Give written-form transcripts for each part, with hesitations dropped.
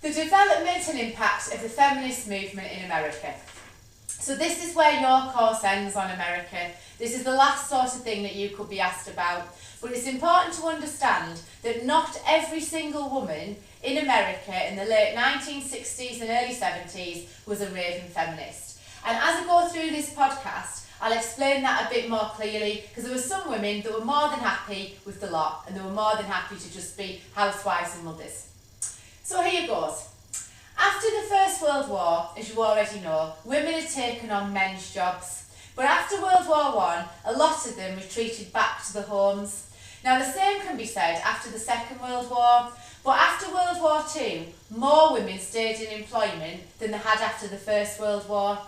The development and impact of the feminist movement in America. So this is where your course ends on America. This is the last sort of thing that you could be asked about. But it's important to understand that not every single woman in America in the late 1960s and early 70s was a raving feminist. And as I go through this podcast, I'll explain that a bit more clearly, because there were some women that were more than happy with the lot, and they were more than happy to just be housewives and mothers. So here goes. After the First World War, as you already know, women had taken on men's jobs. But after World War I, a lot of them retreated back to the homes. Now the same can be said after the Second World War, but after World War II, more women stayed in employment than they had after the First World War.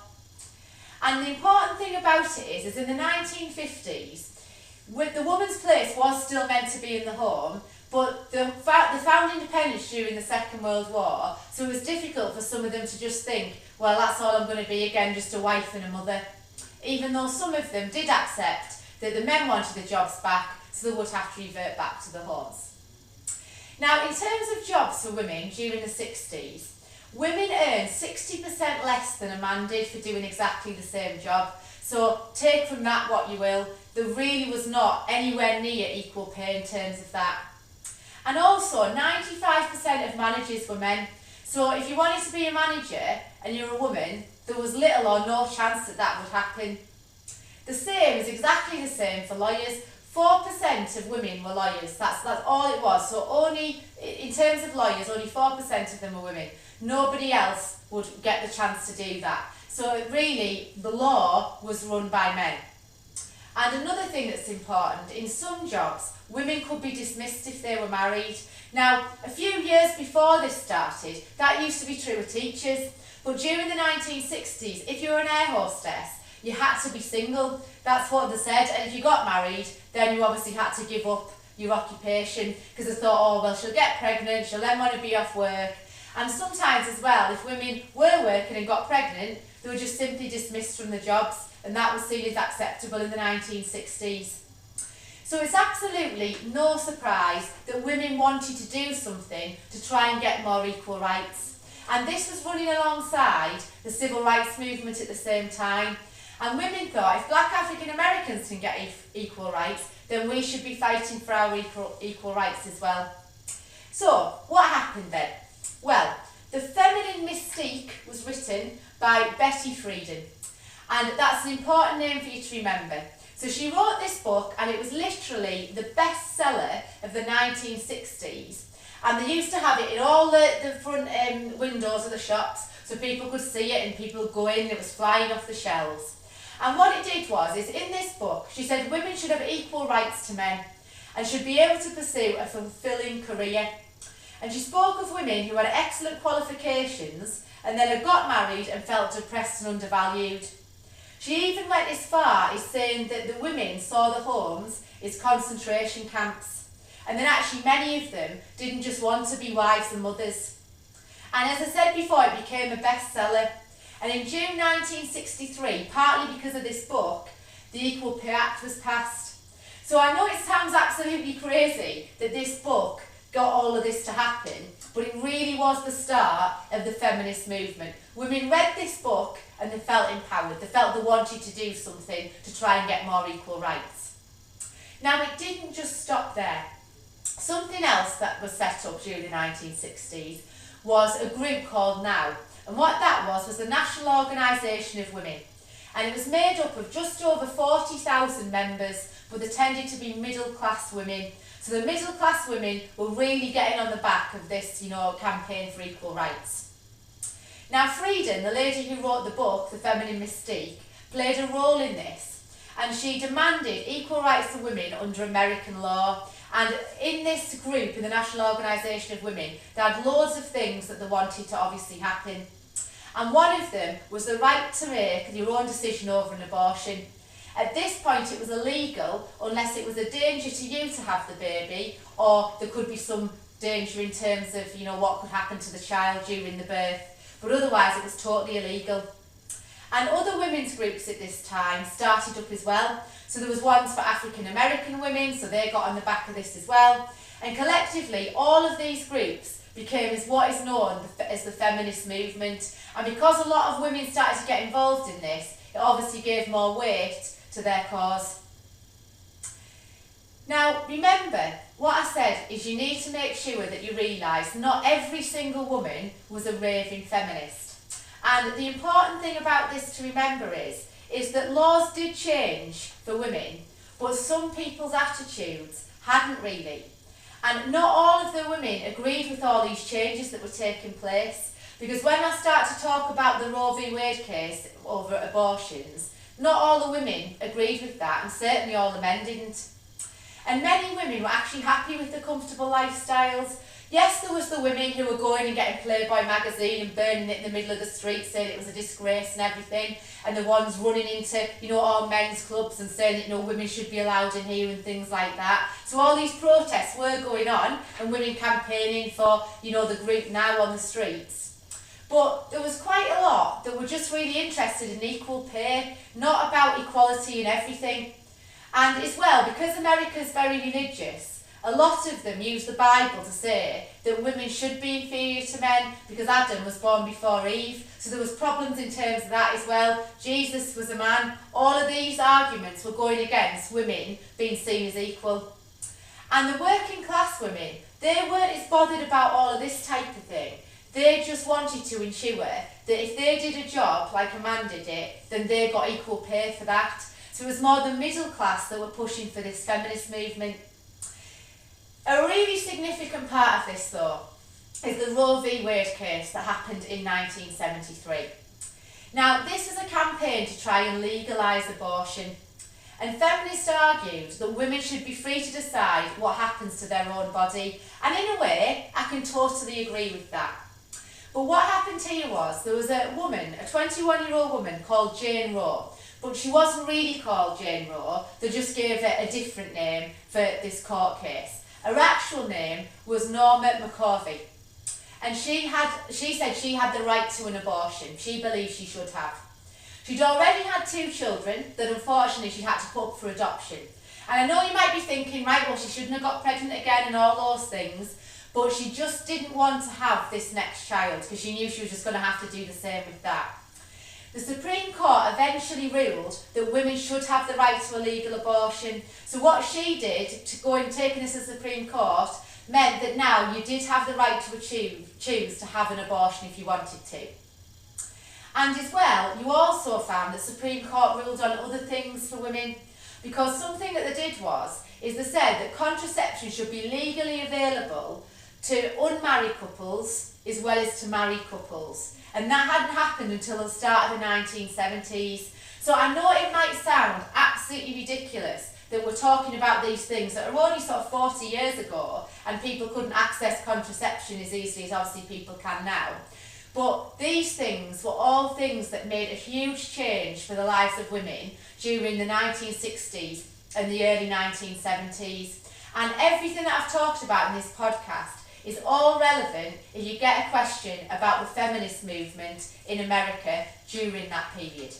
And the important thing about it is in the 1950s, the woman's place was still meant to be in the home, but they found independence during the Second World War, so it was difficult for some of them to just think, well, that's all I'm going to be again, just a wife and a mother. Even though some of them did accept that the men wanted the jobs back, so they would have to revert back to the homes. Now, in terms of jobs for women during the 60s, women earned 60% less than a man did for doing exactly the same job. So take from that what you will. There really was not anywhere near equal pay in terms of that. And also, 95% of managers were men. So if you wanted to be a manager and you're a woman, there was little or no chance that that would happen. The same is exactly the same for lawyers. 4% of women were lawyers. That's all it was. So only, in terms of lawyers, only 4% of them were women. Nobody else would get the chance to do that. So really, the law was run by men. And another thing that's important, in some jobs, women could be dismissed if they were married. Now, a few years before this started, that used to be true of teachers. But during the 1960s, if you were an air hostess, you had to be single. That's what they said. And if you got married, then you obviously had to give up your occupation, because they thought, oh, well, she'll get pregnant, she'll then want to be off work. And sometimes as well, if women were working and got pregnant, they were just simply dismissed from the jobs, and that was seen as acceptable in the 1960s. So it's absolutely no surprise that women wanted to do something to try and get more equal rights. And this was running alongside the civil rights movement at the same time. And women thought, if black African Americans can get equal rights, then we should be fighting for our equal rights as well. So, what happened then? Well, The Feminine Mystique was written by Betty Friedan, and that's an important name for you to remember. So she wrote this book, and it was literally the bestseller of the 1960s. And they used to have it in all the front windows of the shops, so people could see it and people would go in, it was flying off the shelves. And what it did was, is in this book, she said women should have equal rights to men and should be able to pursue a fulfilling career. And she spoke of women who had excellent qualifications and then had got married and felt depressed and undervalued. She even went as far as saying that the women saw the homes as concentration camps. And then actually many of them didn't just want to be wives and mothers. And as I said before, it became a bestseller. And in June 1963, partly because of this book, the Equal Pay Act was passed. So I know it sounds absolutely crazy that this book got all of this to happen, but it really was the start of the feminist movement. Women read this book and they felt empowered. They felt they wanted to do something to try and get more equal rights. Now, it didn't just stop there. Something else that was set up during the 1960s was a group called NOW. And what that was the National Organisation of Women. And it was made up of just over 40,000 members, but they tended to be middle-class women. So the middle-class women were really getting on the back of this, campaign for equal rights. Now, Friedan, the lady who wrote the book, The Feminine Mystique, played a role in this. And she demanded equal rights for women under American law. And in this group, in the National Organisation of Women, they had loads of things that they wanted to obviously happen. And one of them was the right to make your own decision over an abortion. At this point, it was illegal unless it was a danger to you to have the baby, or there could be some danger in terms of, what could happen to the child during the birth. But otherwise, it was totally illegal. And other women's groups at this time started up as well. So there was ones for African American women, so they got on the back of this as well. And collectively, all of these groups became as what is known as the feminist movement. And because a lot of women started to get involved in this, it obviously gave more weight to their cause. Now, remember, what I said is you need to make sure that you realise not every single woman was a raving feminist. And the important thing about this to remember is that laws did change for women, but some people's attitudes hadn't really. And not all of the women agreed with all these changes that were taking place, because when I start to talk about the Roe v. Wade case over abortions, not all the women agreed with that, and certainly all the men didn't. And many women were actually happy with the comfortable lifestyles. Yes, there was the women who were going and getting Playboy magazine and burning it in the middle of the street, saying it was a disgrace and everything, and the ones running into, all men's clubs and saying that, women should be allowed in here and things like that. So all these protests were going on, and women campaigning for, the group now on the streets. But there was quite a lot that were just really interested in equal pay, not about equality and everything. And as well, because America's very religious, a lot of them use the Bible to say that women should be inferior to men because Adam was born before Eve. So there was problems in terms of that as well. Jesus was a man. All of these arguments were going against women being seen as equal. And the working class women, they weren't as bothered about all of this type of thing. They just wanted to ensure that if they did a job like a man did it, then they got equal pay for that. So it was more the middle class that were pushing for this feminist movement. A really significant part of this, though, is the Roe v. Wade case that happened in 1973. Now, this was a campaign to try and legalise abortion, and feminists argued that women should be free to decide what happens to their own body, and in a way, I can totally agree with that. But what happened here was, there was a woman, a 21-year-old woman called Jane Roe, but she wasn't really called Jane Roe, they just gave her a different name for this court case. Her actual name was Norma McCorvey, and she said she had the right to an abortion. She believed she should have. She'd already had 2 children that unfortunately she had to put up for adoption. And I know you might be thinking, right, well, she shouldn't have got pregnant again and all those things, but she just didn't want to have this next child because she knew she was just going to have to do the same with that. The Supreme Court eventually ruled that women should have the right to a legal abortion. So what she did, to go and take this to the Supreme Court, meant that now you did have the right to choose to have an abortion if you wanted to. And as well, you also found that the Supreme Court ruled on other things for women, because something that they did is they said that contraception should be legally available to unmarried couples as well as to married couples. And that hadn't happened until the start of the 1970s. So I know it might sound absolutely ridiculous that we're talking about these things that are only sort of 40 years ago and people couldn't access contraception as easily as obviously people can now. But these things were all things that made a huge change for the lives of women during the 1960s and the early 1970s. And everything that I've talked about in this podcast is all relevant if you get a question about the feminist movement in America during that period.